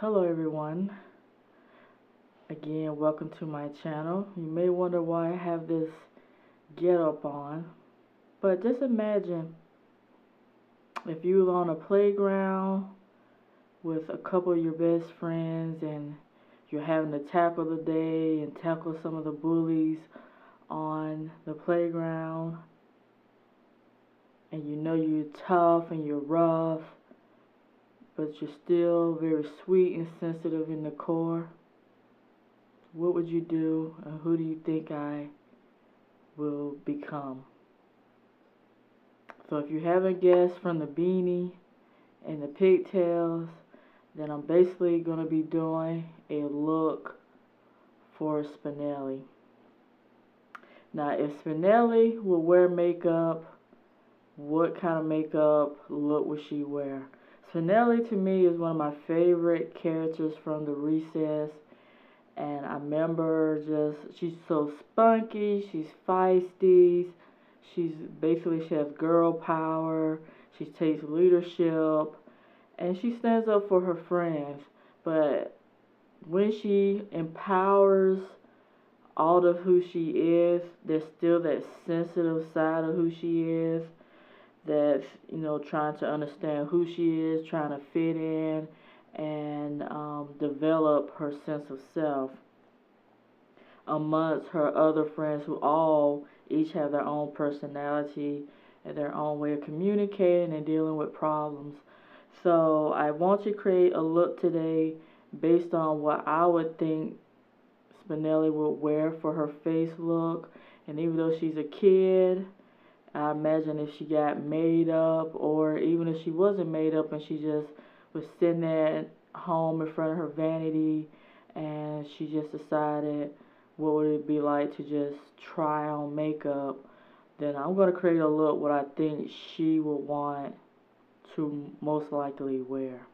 Hello everyone, again welcome to my channel. You may wonder why I have this get up on, but just imagine if you were on a playground with a couple of your best friends and you're having to tackle the day and tackle some of the bullies on the playground, and you know you're tough and you're rough, but you're still very sweet and sensitive in the core. What would you do, and who do you think I will become? So if you haven't guessed from the beanie and the pigtails, then I'm basically going to be doing a look for Spinelli. Now, if Spinelli will wear makeup, what kind of makeup look would she wear? Spinelli to me is one of my favorite characters from the Recess, and I remember she's so spunky, she's feisty, she has girl power, she takes leadership, and she stands up for her friends. But when she empowers all of who she is, there's still that sensitive side of who she is, that's, trying to understand who she is, trying to fit in, and develop her sense of self amongst her other friends who all each have their own personality and their own way of communicating and dealing with problems. So I want to create a look today based on what I would think Spinelli would wear for her face look. And even though she's a kid, I imagine if she got made up, or even if she wasn't made up and she just was sitting there at home in front of her vanity and she just decided what would it be like to just try on makeup, then I'm going to create a look what I think she would want to most likely wear.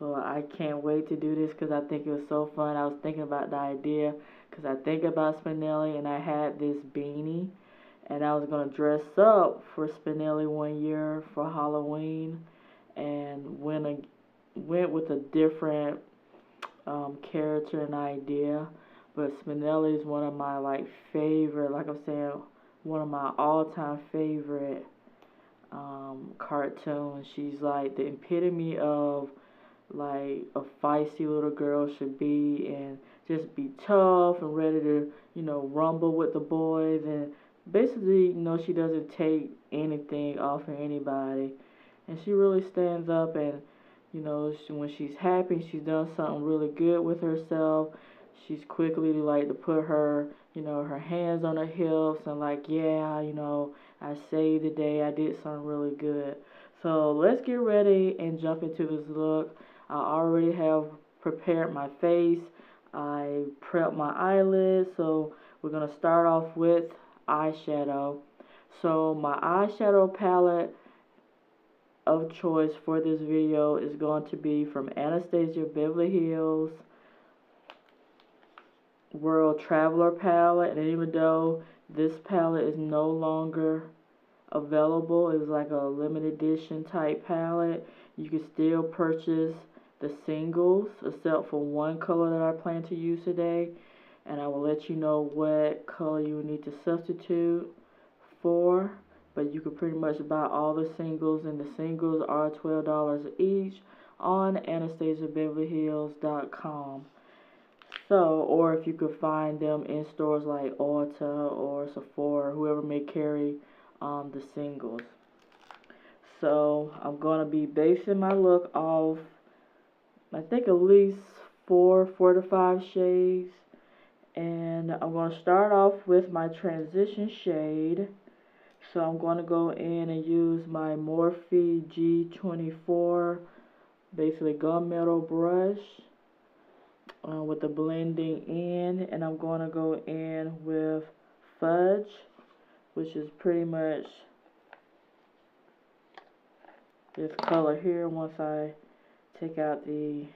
So I can't wait to do this because I think it was so fun. I was thinking about the idea because I think about Spinelli, and I had this beanie, and I was going to dress up for Spinelli one year for Halloween, and went with a different character and idea. But Spinelli is one of my favorite, like I'm saying, one of my all-time favorite cartoons. She's like the epitome of like a feisty little girl should be, and just be tough and ready to, rumble with the boys, and basically, she doesn't take anything off of anybody, and she really stands up, and when she's happy, she's done something really good with herself, she's quickly to put her, her hands on her hips and yeah, I saved the day, I did something really good. So let's get ready and jump into this look. I already have prepared my face. I prepped my eyelids. So we're going to start off with eyeshadow. So my eyeshadow palette of choice for this video is going to be from Anastasia Beverly Hills World Traveler palette. And even though this palette is no longer available, it was like a limited edition type palette, you can still purchase the singles except for one color that I plan to use today, and I will let you know what color you need to substitute for. But you can pretty much buy all the singles, and the singles are $12 each on AnastasiaBeverlyHills.com. So, or if you could find them in stores like Ulta or Sephora, whoever may carry the singles. So I'm going to be basing my look off, I think, at least 4 to 5 shades. And I'm going to start off with my transition shade. So I'm going to go in and use my Morphe G24, basically gunmetal brush with the blending in. And I'm going to go in with Fudge, which is pretty much this color here, once I take out the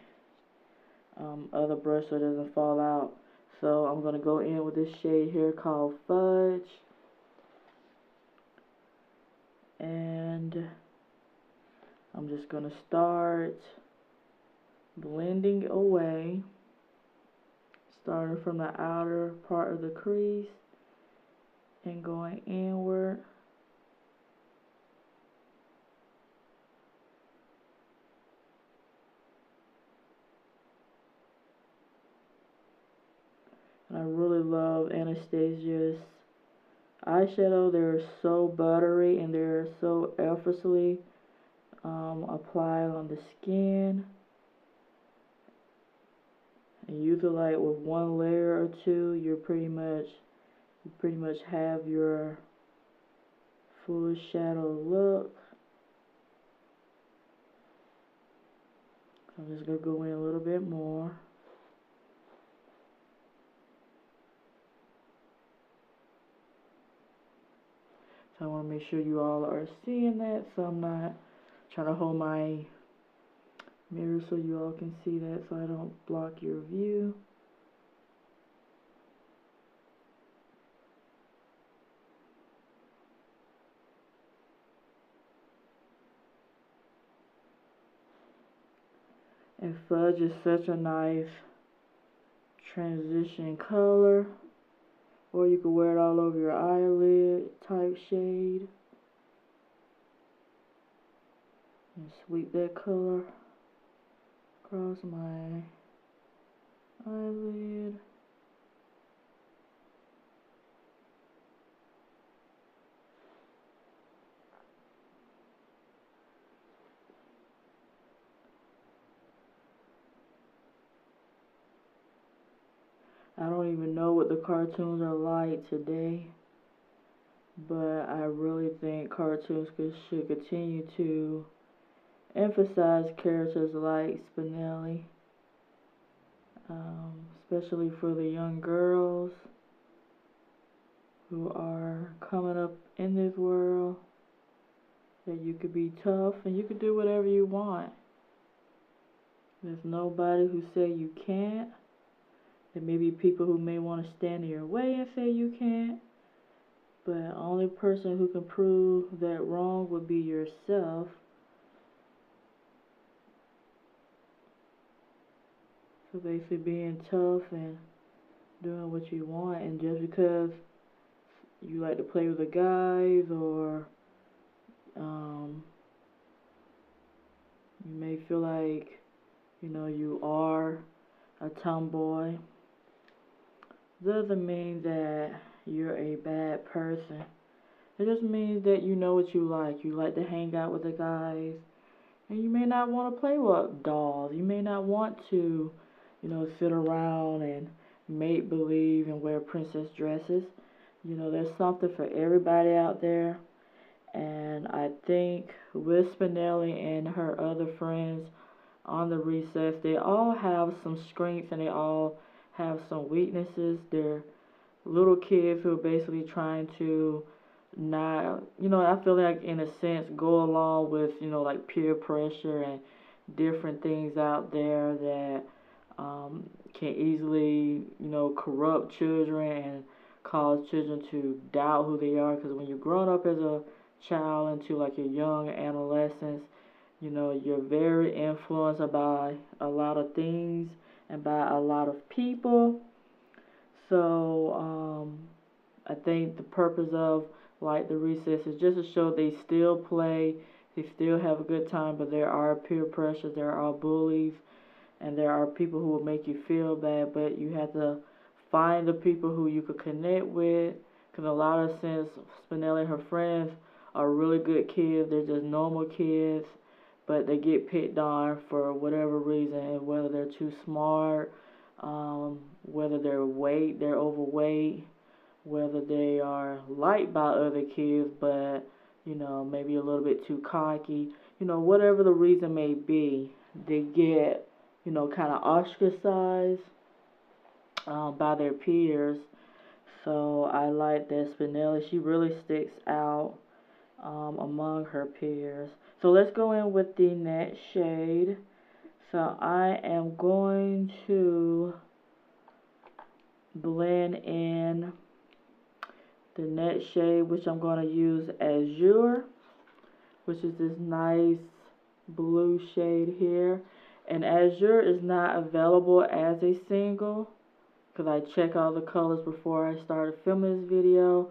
other brush so it doesn't fall out. So I'm going to go in with this shade here called Fudge, and I'm just going to start blending away, starting from the outer part of the crease and going inward. And I really love Anastasia's eyeshadow. They're so buttery and they're so effortlessly applied on the skin. And usually, like with one layer or two, you pretty much have your full shadow look. I'm just gonna go in a little bit more. So I want to make sure you all are seeing that, so I'm not trying to hold my mirror so you all can see that, so I don't block your view. And Fudge is such a nice transition color, or you could wear it all over your eyelid type shade. And sweep that color across my eyelid. I don't even know what the cartoons are like today, but I really think cartoons should continue to emphasize characters like Spinelli, especially for the young girls who are coming up in this world, that you could be tough and you could do whatever you want. There's nobody who say you can't. There may be people who may want to stand in your way and say you can't, but the only person who can prove that wrong would be yourself. So basically being tough and doing what you want, and just because you like to play with the guys, or you may feel like, you are a tomboy, doesn't mean that you're a bad person. It just means that you know what you like. You like to hang out with the guys, and you may not want to play with dolls. You may not want to, sit around and make believe and wear princess dresses. There's something for everybody out there. And I think with Spinelli and her other friends on the recess, they all have some strengths and they all have some weaknesses. They're little kids who are basically trying to not, I feel like in a sense go along with, like peer pressure and different things out there that can easily, corrupt children and cause children to doubt who they are. Because when you're growing up as a child into like your young adolescence, you're very influenced by a lot of things and by a lot of people. So I think the purpose of like the recess is just to show they still play, they still have a good time, but there are peer pressures, there are bullies, and there are people who will make you feel bad, but you have to find the people who you could connect with, because a lot of sense, Spinelli and her friends are really good kids. They're just normal kids, but they get picked on for whatever reason, whether they're too smart, whether they're overweight, whether they are liked by other kids, but, maybe a little bit too cocky. Whatever the reason may be, they get, kind of ostracized by their peers. So I like that Spinelli, she really sticks out among her peers. So let's go in with the next shade. So I am going to blend in the next shade, which I'm going to use Azure, which is this nice blue shade here. And Azure is not available as a single, because I check all the colors before I started filming this video.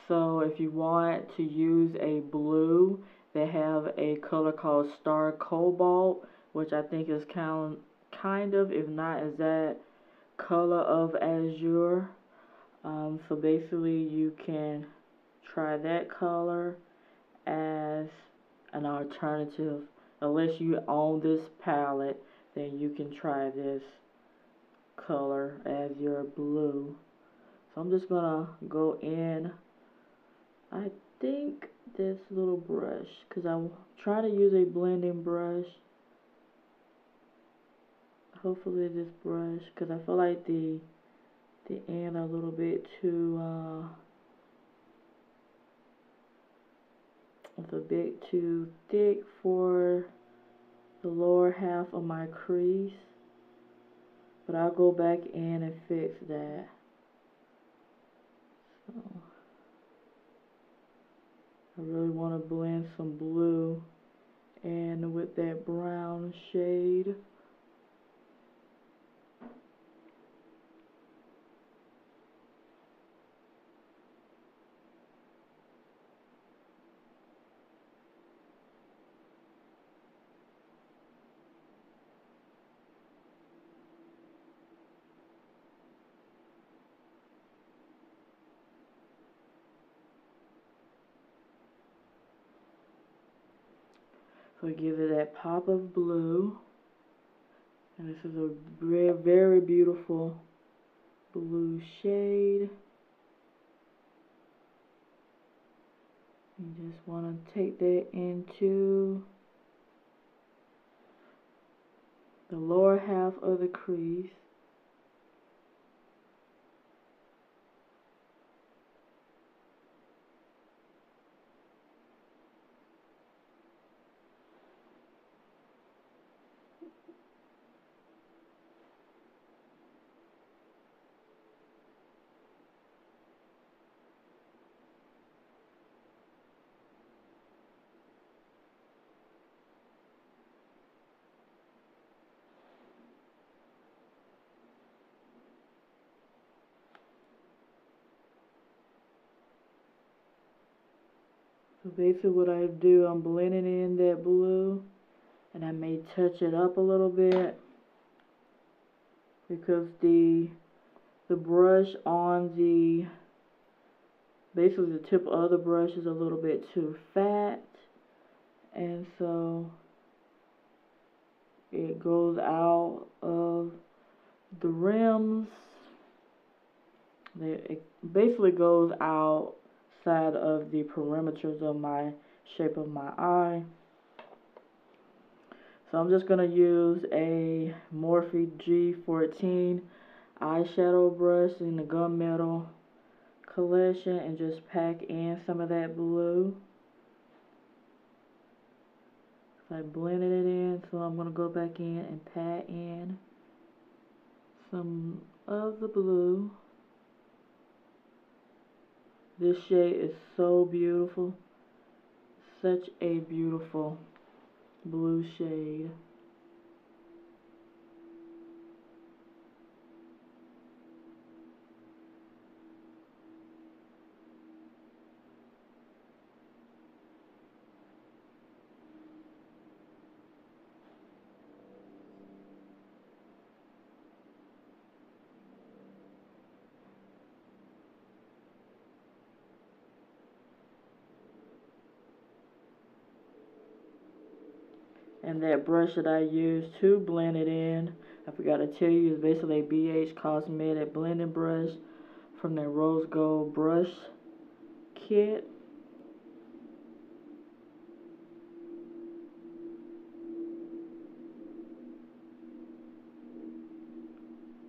So if you want to use a blue, they have a color called Star Cobalt, which I think is kind of, if not exact, color of Azure. So basically you can try that color as an alternative. Unless you own this palette, then you can try this color as your blue. So I'm just gonna go in, I think this little brush, because I'm trying to use a blending brush. Hopefully this brush, because I feel like the end a little bit too it's a bit too thick for the lower half of my crease, but I'll go back in and fix that. So I really want to blend some blue and with that brown shade. So it gives it that pop of blue. And this is a very, very beautiful blue shade. You just want to take that into the lower half of the crease. So basically what I do, I'm blending in that blue, and I may touch it up a little bit because the brush on the, basically the tip of the brush is a little bit too fat, and so it goes out of the rims. It basically goes outside of the perimeters of my shape of my eye. So I'm just going to use a Morphe G14 eyeshadow brush in the gunmetal collection and just pack in some of that blue. So I blended it in, so I'm going to go back in and pat in some of the blue. This shade is so beautiful. Such a beautiful blue shade. And that brush that I used to blend it in, I forgot to tell you, is basically a BH Cosmetic blending brush from their Rose Gold brush kit.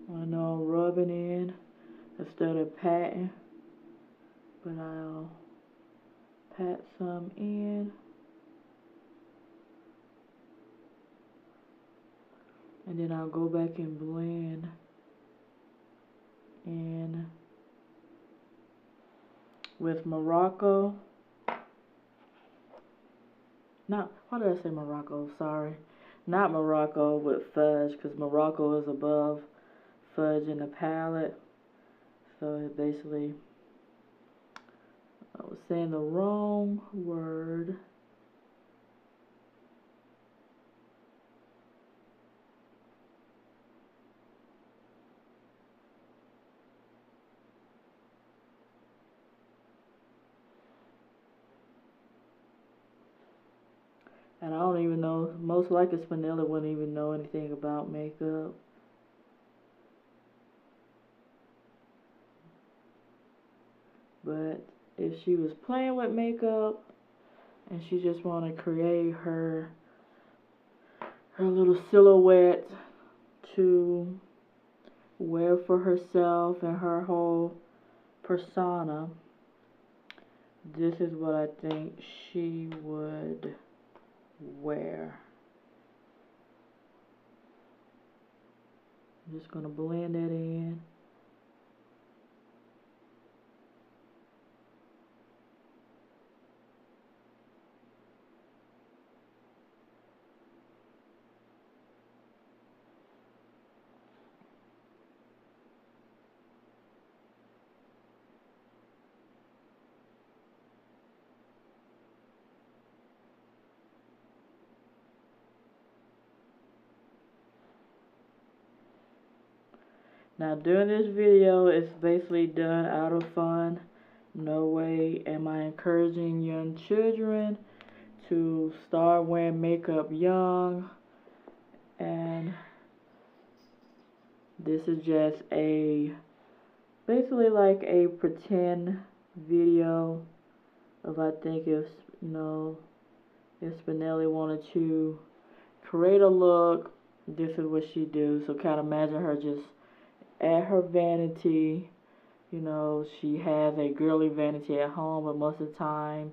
I know I'm rubbing in instead of patting, but I'll pat some in. And then I'll go back and blend in with Morocco. No, why did I say Morocco? Sorry. not Morocco, with Fudge, because Morocco is above Fudge in the palette. So it basically, I was saying the wrong word. And I don't even know, most likely Spinelli wouldn't even know anything about makeup. But if she was playing with makeup and she just want to create her little silhouette to wear for herself and her whole persona, this is what I think she would wear. I'm just going to blend that in. Now during this video, it's basically done out of fun. No way am I encouraging young children to start wearing makeup young. And this is just basically like a pretend video of, I think, if Spinelli wanted to create a look, this is what she do. So kind of imagine her just at her vanity. She has a girly vanity at home, but most of the time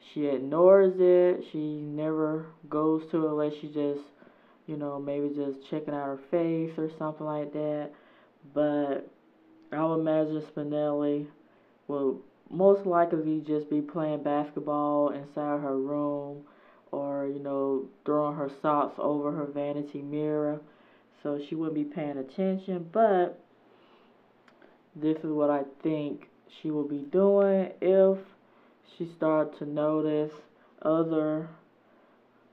she ignores it. She never goes to it unless she just, maybe just checking out her face or something like that. But I would imagine Spinelli will most likely just be playing basketball inside her room, or, throwing her socks over her vanity mirror. So she wouldn't be paying attention, but this is what I think she will be doing if she starts to notice other,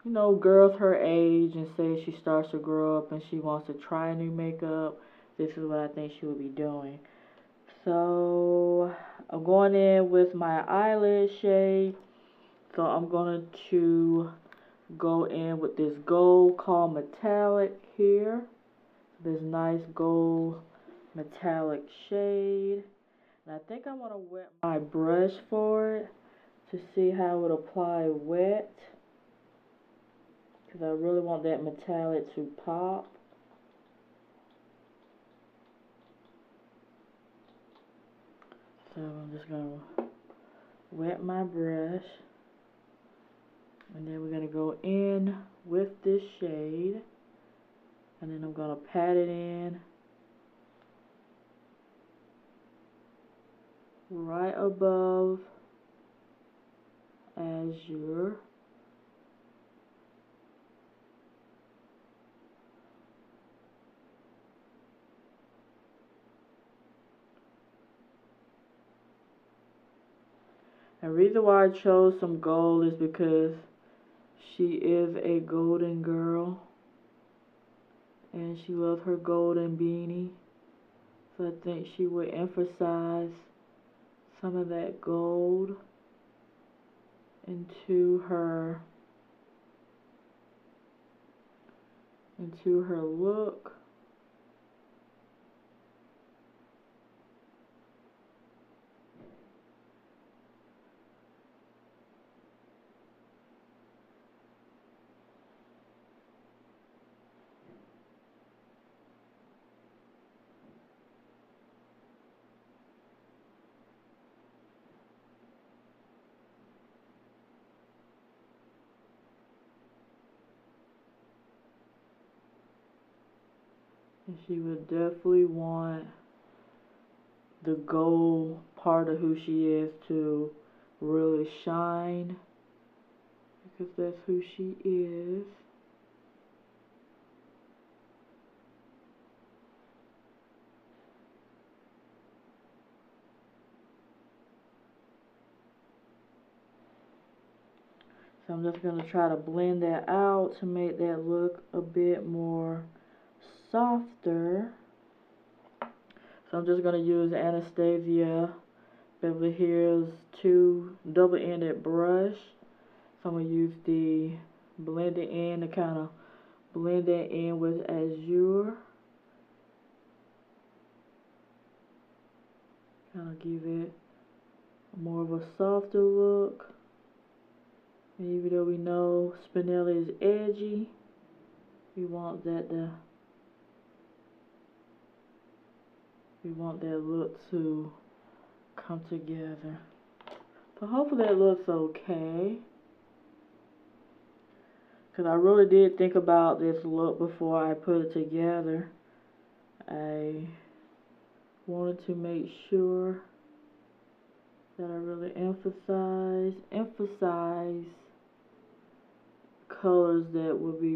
girls her age, and say she starts to grow up and she wants to try new makeup. This is what I think she will be doing. So I'm going in with my eyelid shade. So I'm going to go in with this gold called Metallic here. This nice gold metallic shade. And I think I want to wet my brush for it to see how it apply wet, because I really want that metallic to pop. So I'm just going to wet my brush, and then we're going to go in with this shade, and then I'm going to pat it in right above Azure. And the reason why I chose some gold is because she is a golden girl, and she loves her golden beanie. So I think she would emphasize some of that gold into her look. And she would definitely want the gold part of who she is to really shine, because that's who she is. So I'm just going to try to blend that out to make that look a bit more softer. So I'm just going to use Anastasia Beverly Hills 2 double-ended brush. So I'm going to use the blending in to kind of blend that in with Azure. Kind of give it more of a softer look. And even though we know Spinelli is edgy, we want that look to come together. So hopefully that looks okay. Because I really did think about this look before I put it together. I wanted to make sure that I really emphasize colors that would be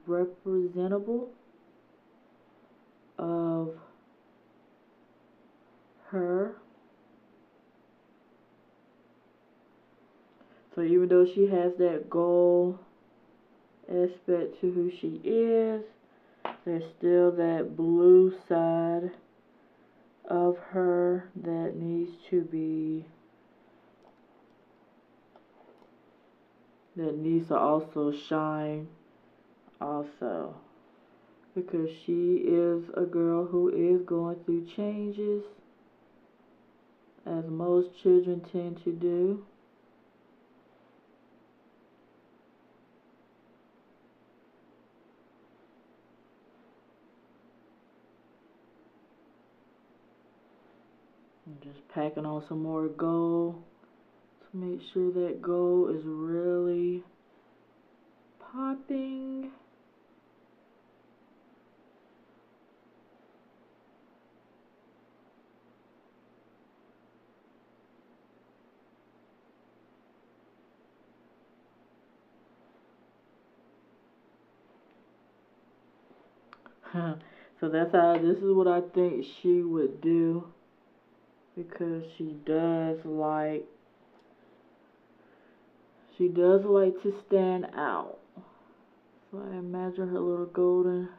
representable of her. So even though she has that gold aspect to who she is, there's still that blue side of her that needs to also shine also, because she is a girl who is going through changes, as most children tend to do. I'm just packing on some more gold to make sure that gold is really popping. So this is what I think she would do, because she does like to stand out. So I imagine her little golden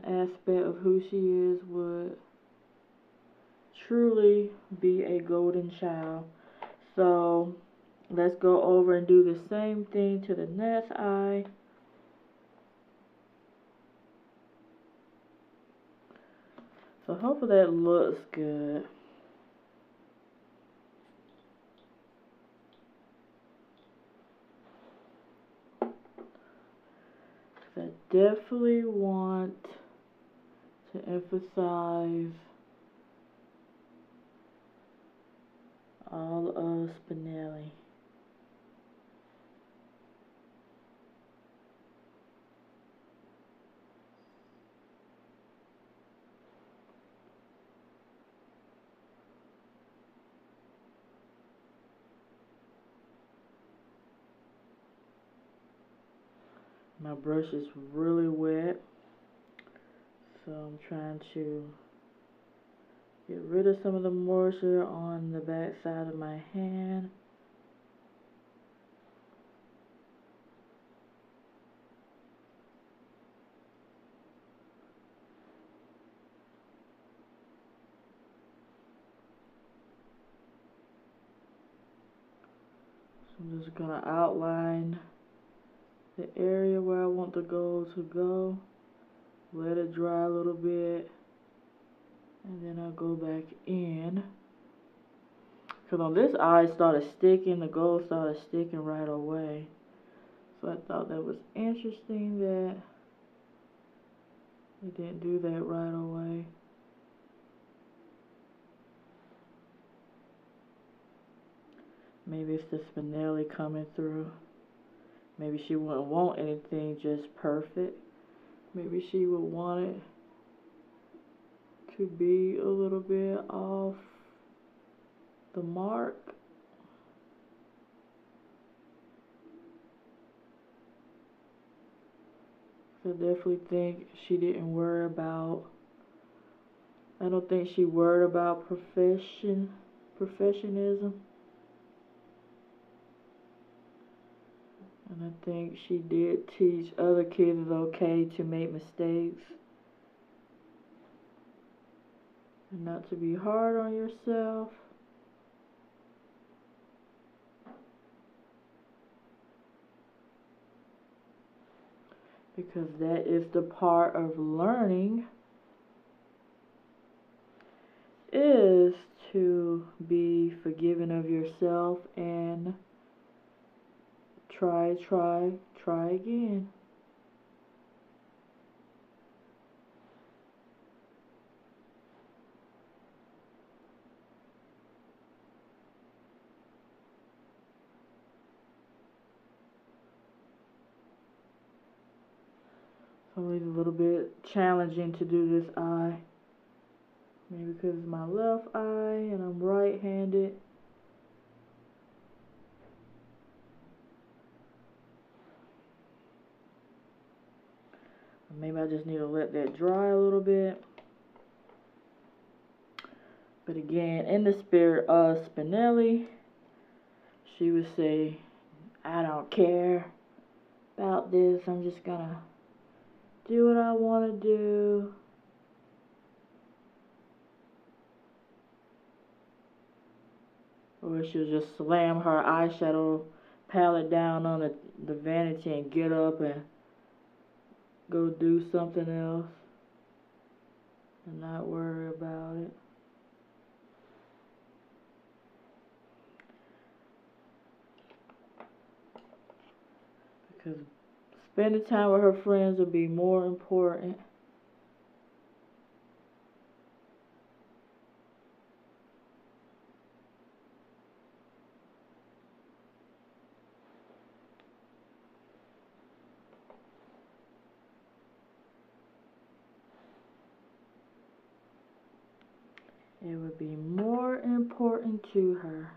aspect of who she is would truly be a golden child. So let's go over and do the same thing to the next eye. So hopefully that looks good. I definitely want to emphasize all of Spinelli. My brush is really wet, so I'm trying to get rid of some of the moisture on the back side of my hand. So I'm just going to outline the area where I want the gold to go, let it dry a little bit, and then I'll go back in. Because on this eye it started sticking, the gold started sticking right away. So I thought that was interesting that it didn't do that right away. Maybe it's the Spinelli coming through. Maybe she wouldn't want anything just perfect. Maybe she would want it to be a little bit off the mark. I definitely think she didn't worry about, I don't think she worried about professionalism. And I think she did teach other kids it's okay to make mistakes and not to be hard on yourself. Because that is the part of learning, is to be forgiving of yourself and try again. It's always a little bit challenging to do this eye. Maybe because it's my left eye and I'm right-handed. Maybe I just need to let that dry a little bit. But again, in the spirit of Spinelli, she would say, I don't care about this. I'm just gonna do what I want to do. Or she'll just slam her eyeshadow palette down on the vanity and get up and go do something else and not worry about it. Because spending time with her friends would be more important. It would be more important to her.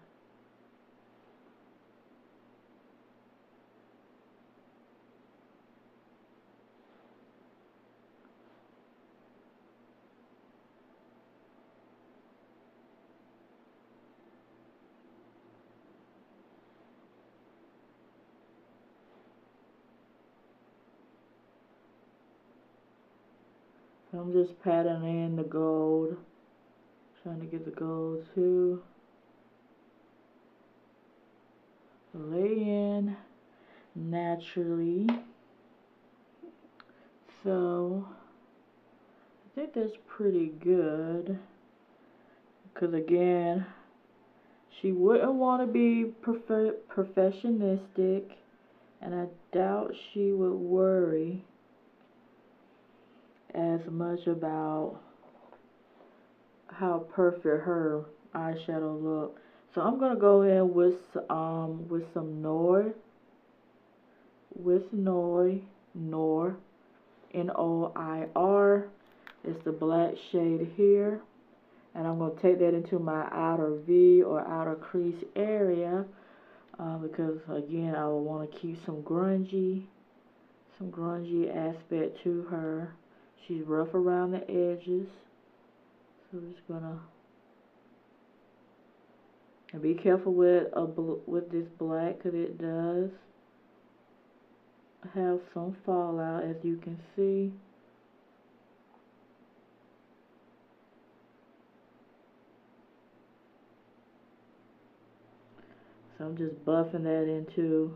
So I'm just patting in the gold. Trying to get the gold to lay in naturally. So I think that's pretty good. Because again, she wouldn't want to be perfectionistic, and I doubt she would worry as much about how perfect her eyeshadow look. So I'm gonna go in with some Noir, Noir, Noir. It's the black shade here, and I'm gonna take that into my outer V or outer crease area because again I will want to keep some grungy aspect to her. She's rough around the edges. So I'm just gonna be careful with this black because it does have some fallout, as you can see. So I'm just buffing that into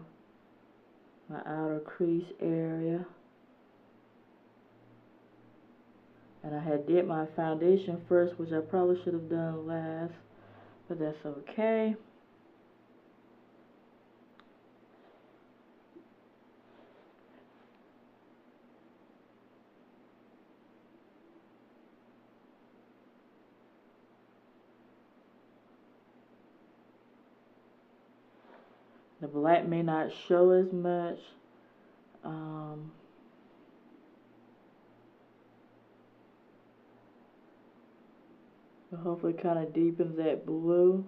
my outer crease area. And I had did my foundation first, which I probably should have done last, but that's okay. The black may not show as much. But hopefully kind of deepens that blue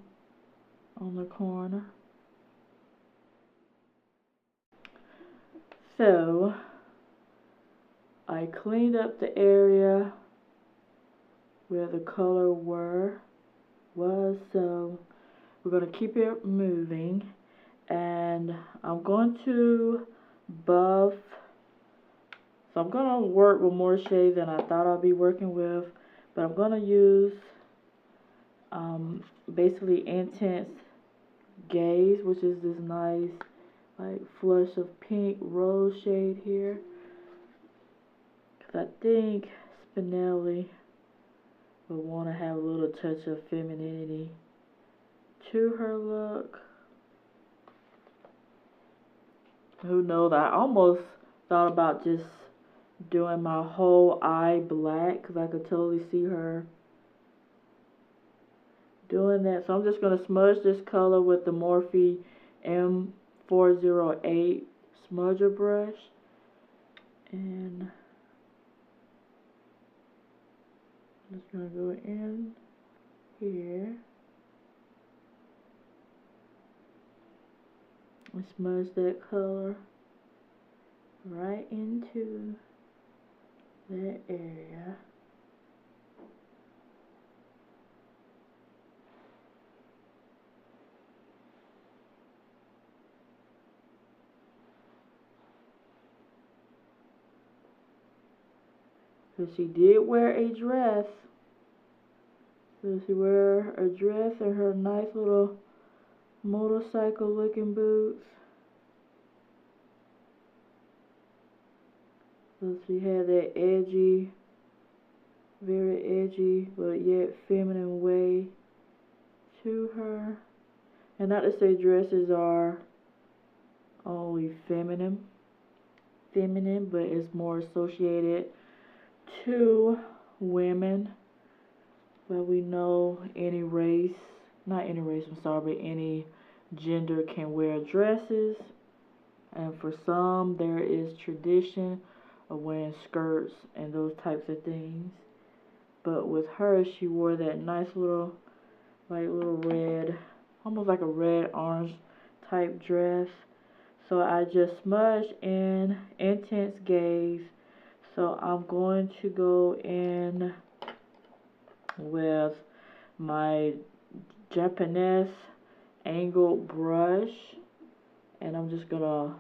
on the corner. So I cleaned up the area where the color was, so we're going to keep it moving And I'm going to buff. So I'm going to work with more shades than I thought I'd be working with. But I'm going to use basically Intense Gaze, which is this nice like flush of pink rose shade here. Because I think Spinelli would want to have a little touch of femininity to her look. Who knows? I almost thought about just doing my whole eye black because I could totally see her doing that. So I'm just going to smudge this color with the Morphe M408 smudger brush. And I'm just going to go in here and smudge that color right into that area. So she did wear a dress. So she wear a dress and her nice little motorcycle looking boots. So she had that edgy, very edgy, but yet feminine way to her. And not to say dresses are only feminine, but it's more associated to women. But we know any race, not any race, I'm sorry, but any gender can wear dresses. And for some, there is tradition of wearing skirts and those types of things. But with her, she wore that nice little, like little red, almost like a red orange type dress. So I just smudged in Intense Gaze. So I'm going to go in with my Japanese angled brush, and I'm just gonna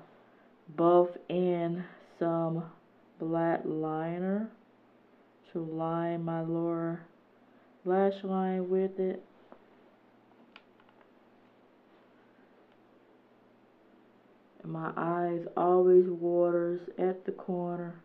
buff in some black liner to line my lower lash line with it. And my eyes always waters at the corner.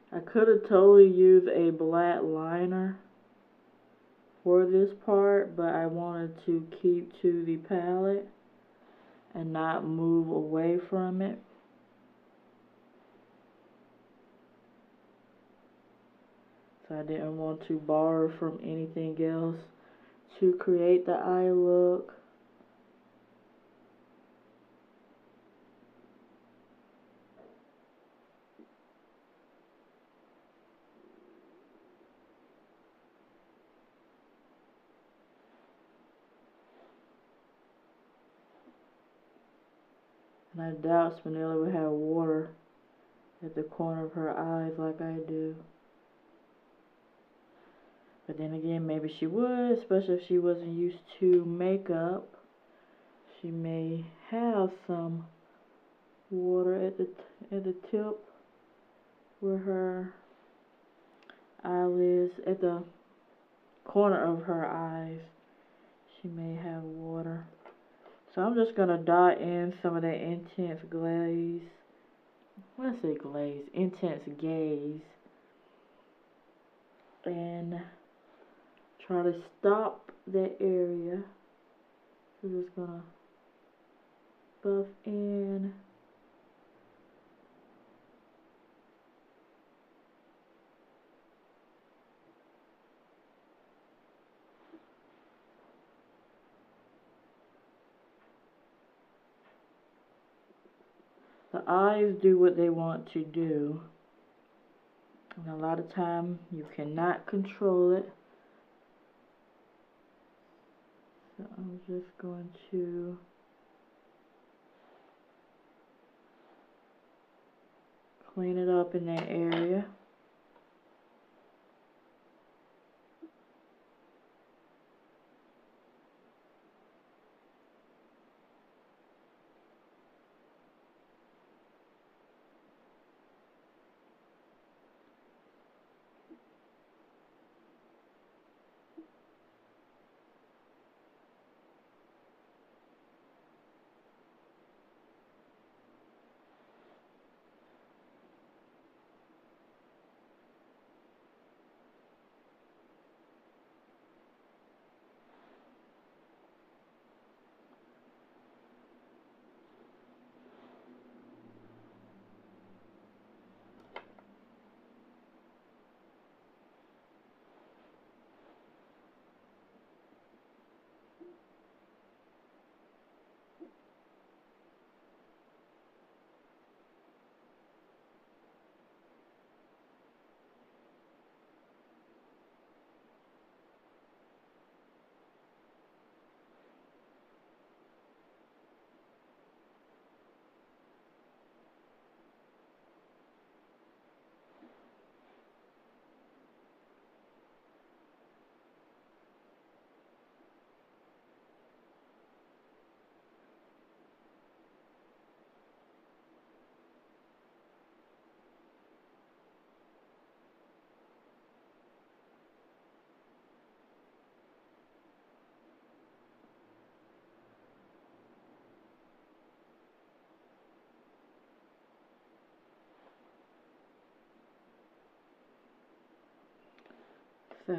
I could have totally used a black liner for this part, but I wanted to keep to the palette and not move away from it. So I didn't want to borrow from anything else to create the eye look. And I doubt Spinelli would have water at the corner of her eyes like I do. But then again, maybe she would, especially if she wasn't used to makeup. She may have some water at the tip where her eyelids, at the corner of her eyes, she may have water. So I'm just gonna dot in some of that intense glaze. Let's say glaze, intense gaze, and try to stop that area. So just gonna buff in. The eyes do what they want to do. And a lot of time you cannot control it. So I'm just going to clean it up in that area. So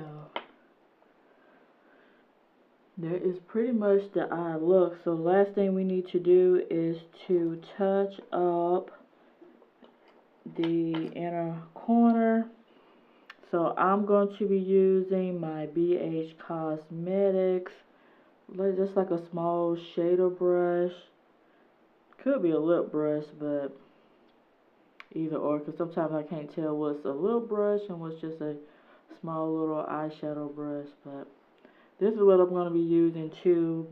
there is pretty much the eye look. So last thing we need to do is to touch up the inner corner. So I'm going to be using my ABH Cosmetics, just like a small shader brush. Could be a lip brush, but either or, because sometimes I can't tell what's a lip brush and what's just a small little eyeshadow brush. But this is what I'm going to be using to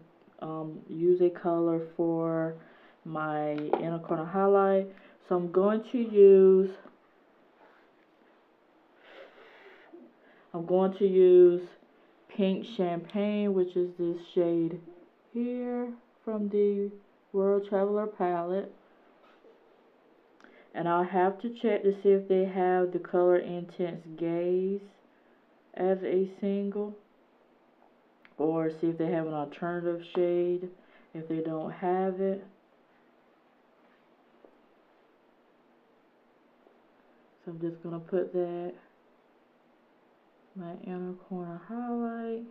use a color for my inner corner highlight. So I'm going to use Pink Champagne, which is this shade here from the World Traveler palette. And I'll have to check to see if they have the color Intense Gaze as a single, or see if they have an alternative shade if they don't have it. So I'm just going to put that, my inner corner highlight.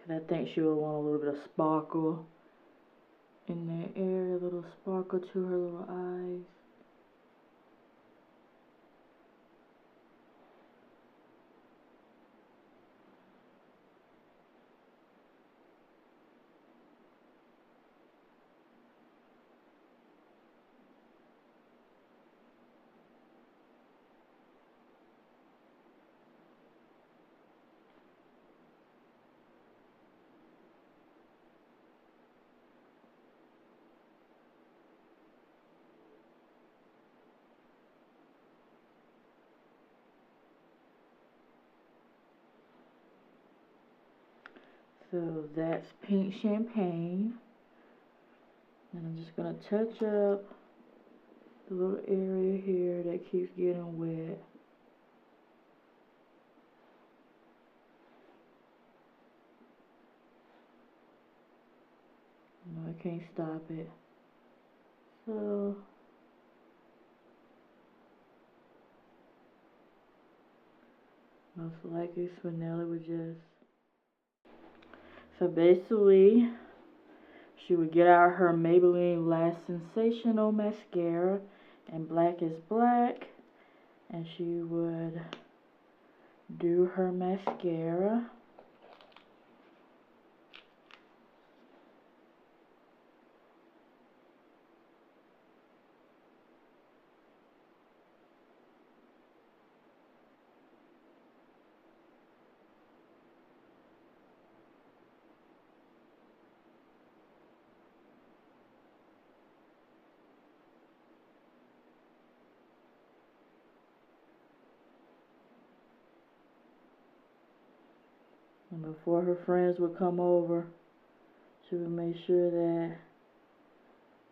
And I think she will want a little bit of sparkle in that area, a little sparkle to her little eyes. So that's Pink Champagne. And I'm just going to touch up the little area here that keeps getting wet. No, I can't stop it. So most likely Spinelli would just. So basically, she would get out her Maybelline Lash Sensational mascara, and Black is Black, and she would do her mascara. And before her friends would come over, she would make sure that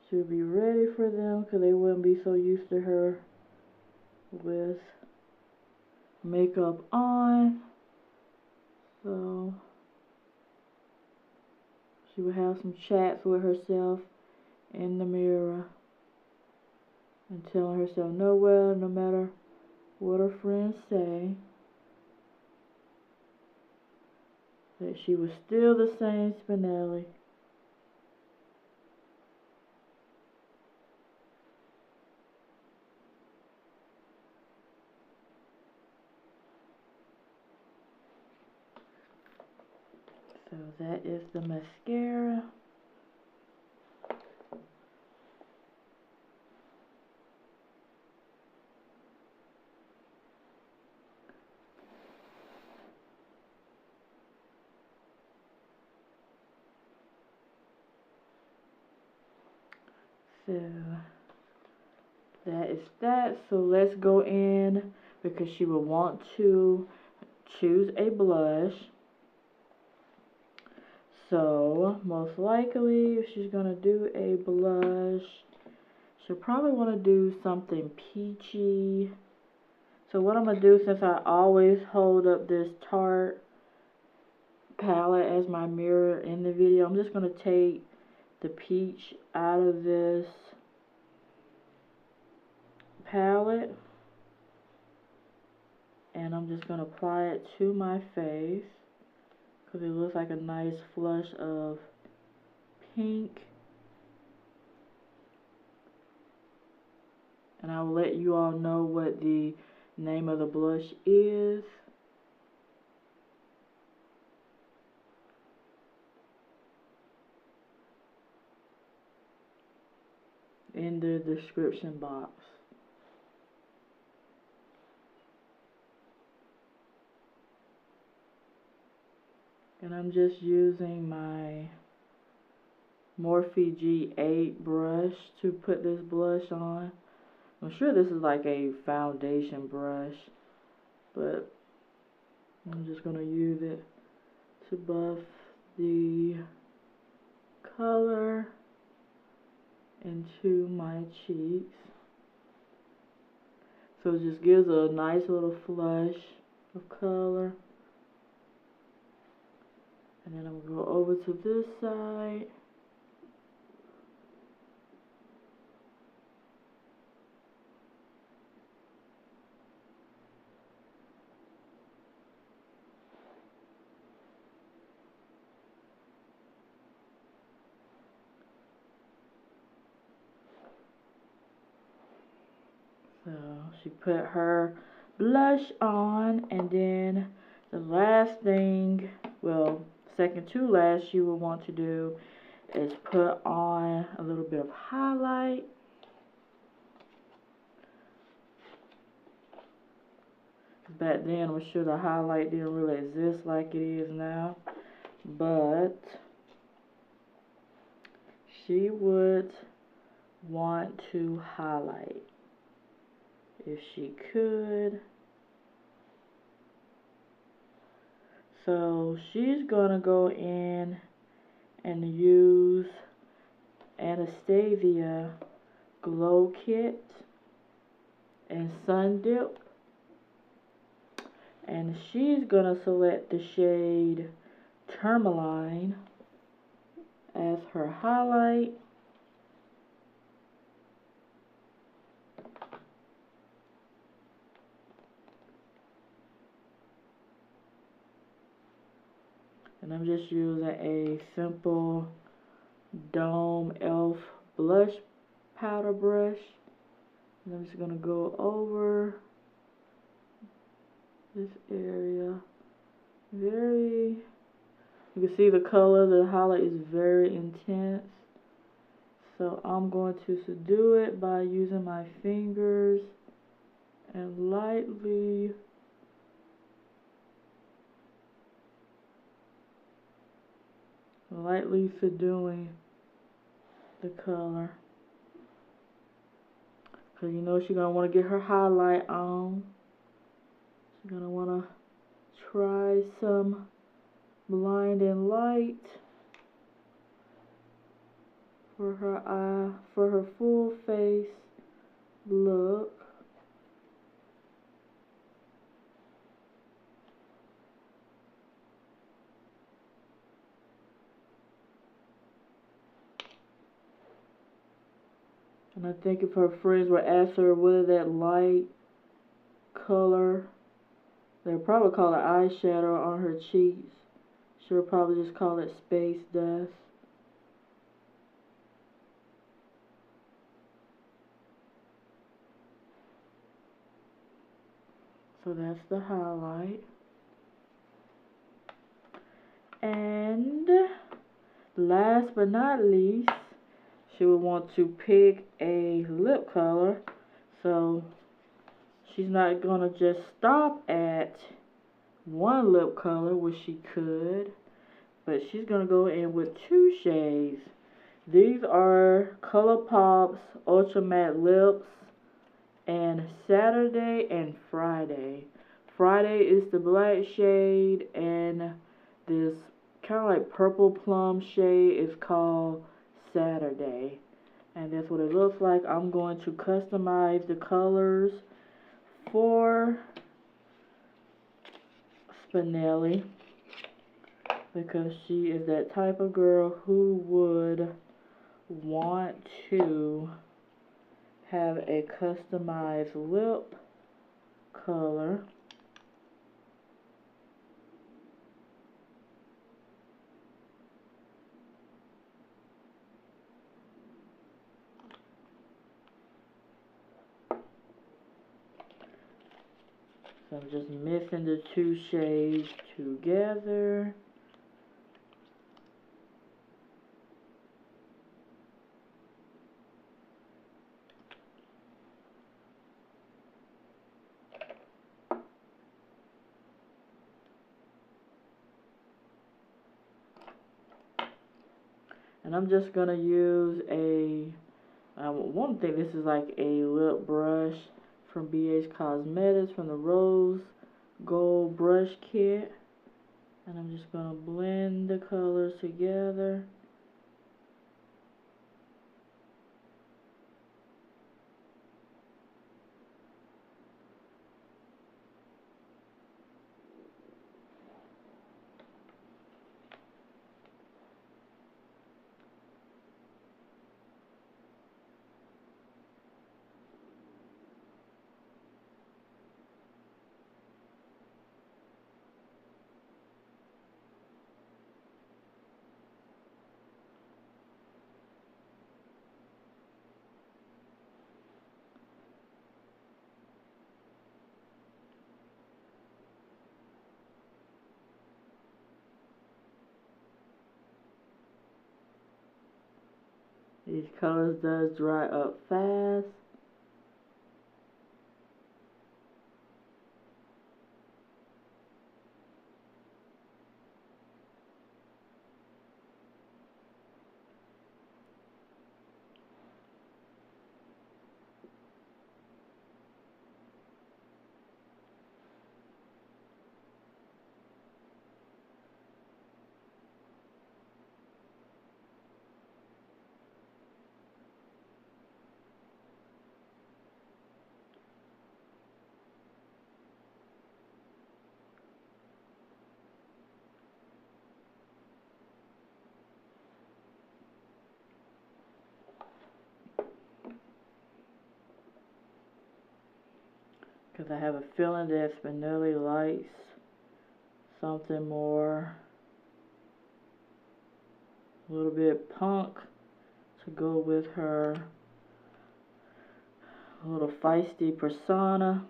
she would be ready for them, because they wouldn't be so used to her with makeup on. So she would have some chats with herself in the mirror and telling herself, no, well, no matter what her friends say, that she was still the same Spinelli. So that is the mascara. So that is that. So let's go in, because she will want to choose a blush. So most likely, if she's gonna do a blush, she'll probably want to do something peachy. So what I'm gonna do, since I always hold up this Tarte palette as my mirror in the video, I'm just gonna take the peach out of this palette, and I'm just gonna apply it to my face, because it looks like a nice flush of pink. And I will let you all know what the name of the blush is. In the description box. And I'm just using my Morphe G8 brush to put this blush on. I'm sure this is like a foundation brush, but I'm just going to use it to buff the color into my cheeks. So it just gives a nice little flush of color. And then I'm going to go over to this side. So she put her blush on, and then the last thing, well, second to last, she will want to do is put on a little bit of highlight. Back then, I'm sure the highlight didn't really exist like it is now, but she would want to highlight if she could. So she's gonna go in and use Anastasia Glow Kit and Sun Dip, and she's gonna select the shade Tourmaline as her highlight. And I'm just using a simple Dome Elf Blush Powder Brush. And I'm just going to go over this area. You can see the color, the highlight is very intense. So I'm going to subdue it by using my fingers and lightly subduing the color. Because you know she's going to want to get her highlight on. She's going to want to try some blinding light for her eye, for her full face look. And I think if her friends were asked her what is that light color, they'll probably call it eyeshadow on her cheeks. She'll probably just call it space dust. So that's the highlight. And last but not least, she would want to pick a lip color. So she's not gonna just stop at one lip color, which she could, but she's gonna go in with 2 shades. These are Colourpop's Ultra Matte Lips and Saturday and Friday. Friday is the black shade, and this kind of like purple plum shade is called Saturday. And that's what it looks like. I'm going to customize the colors for Spinelli, because she is that type of girl who would want to have a customized lip color. So I'm just mixing the 2 shades together. And I'm just going to use I won't think this is like a lip brush from BH Cosmetics from the Rose Gold Brush Kit. And I'm just going to blend the colors together. These colors does dry up fast. Because I have a feeling that Spinelli likes something more, a little bit punk, to go with her little feisty persona.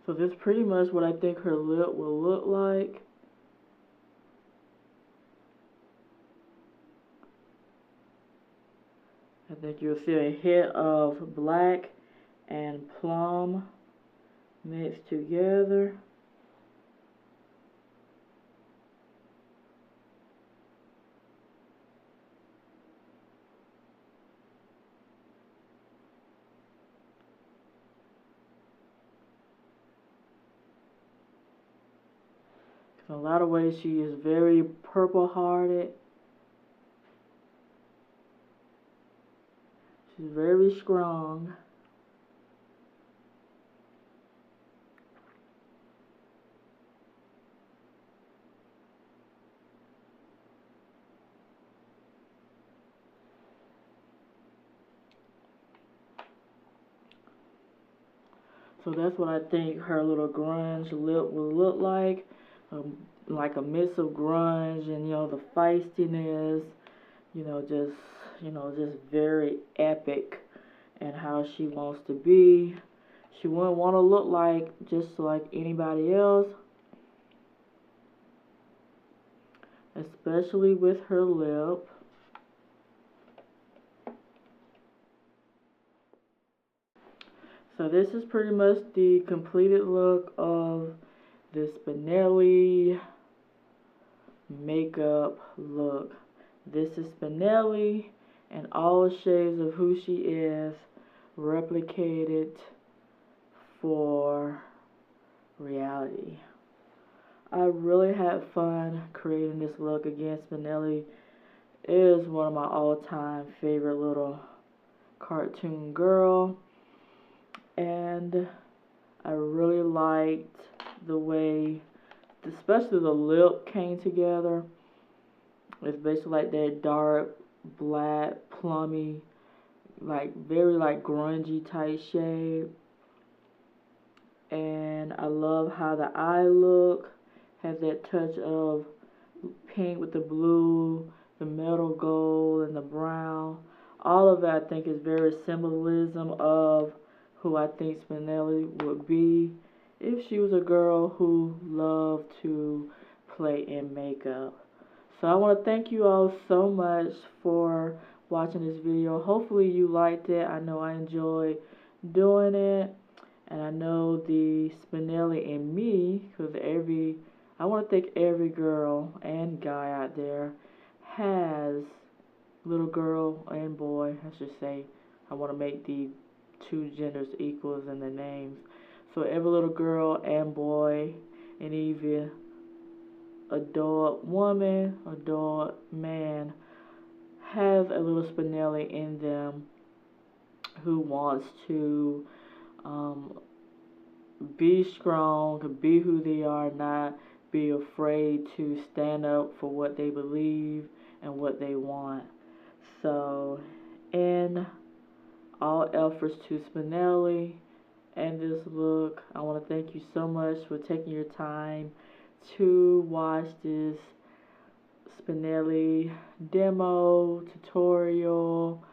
So this is pretty much what I think her lip will look like. I think you'll see a hint of black and plum mixed together. In a lot of ways, she is very purple-hearted. She's very strong. So that's what I think her little grunge lip will look like a mix of grunge and, you know, the feistiness, just very epic and how she wants to be. She wouldn't want to look like just like anybody else, especially with her lip. So this is pretty much the completed look of the Spinelli makeup look. This is Spinelli and all shades of who she is replicated for reality. I really had fun creating this look. Again, Spinelli is one of my all-time favorite little cartoon girl, and I really liked the way especially the lip came together. It's basically like that dark black plummy, like very like grungy type shade. And I love how the eye look has that touch of pink with the blue, the metal gold, and the brown. All of that I think is very symbolism of who I think Spinelli would be if she was a girl who loved to play in makeup. So I want to thank you all so much for watching this video. Hopefully you liked it. I know I enjoyed doing it. And I know the Spinelli in me, because I want to think every girl and guy out there has, little girl and boy, I should say. I want to make the two genders equals in the names. So every little girl and boy, and even adult woman, adult man, has a little Spinelli in them who wants to be strong, be who they are, not be afraid to stand up for what they believe and what they want. So, in all efforts to Spinelli and this look, I want to thank you so much for taking your time to watch this Spinelli demo tutorial.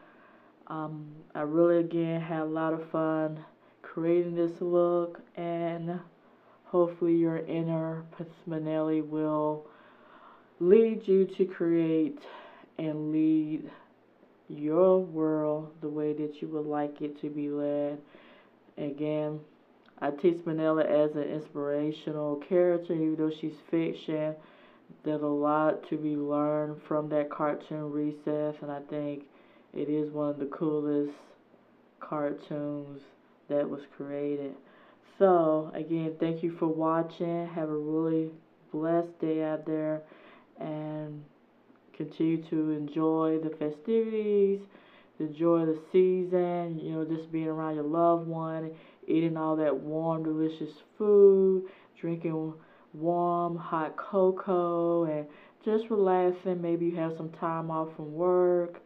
I really again had a lot of fun creating this look, and hopefully your inner Spinelli will lead you to create and lead your world the way that you would like it to be led. Again, I take Spinelli as an inspirational character, even though she's fiction. There's a lot to be learned from that cartoon Recess, and I think it is one of the coolest cartoons that was created. So, again, thank you for watching. Have a really blessed day out there, and continue to enjoy the festivities, enjoy the season, you know, just being around your loved one, eating all that warm, delicious food, drinking warm, hot cocoa, and just relaxing. Maybe you have some time off from work.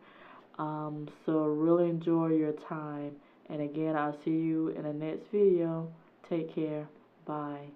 So really enjoy your time. And again, I'll see you in the next video. Take care. Bye.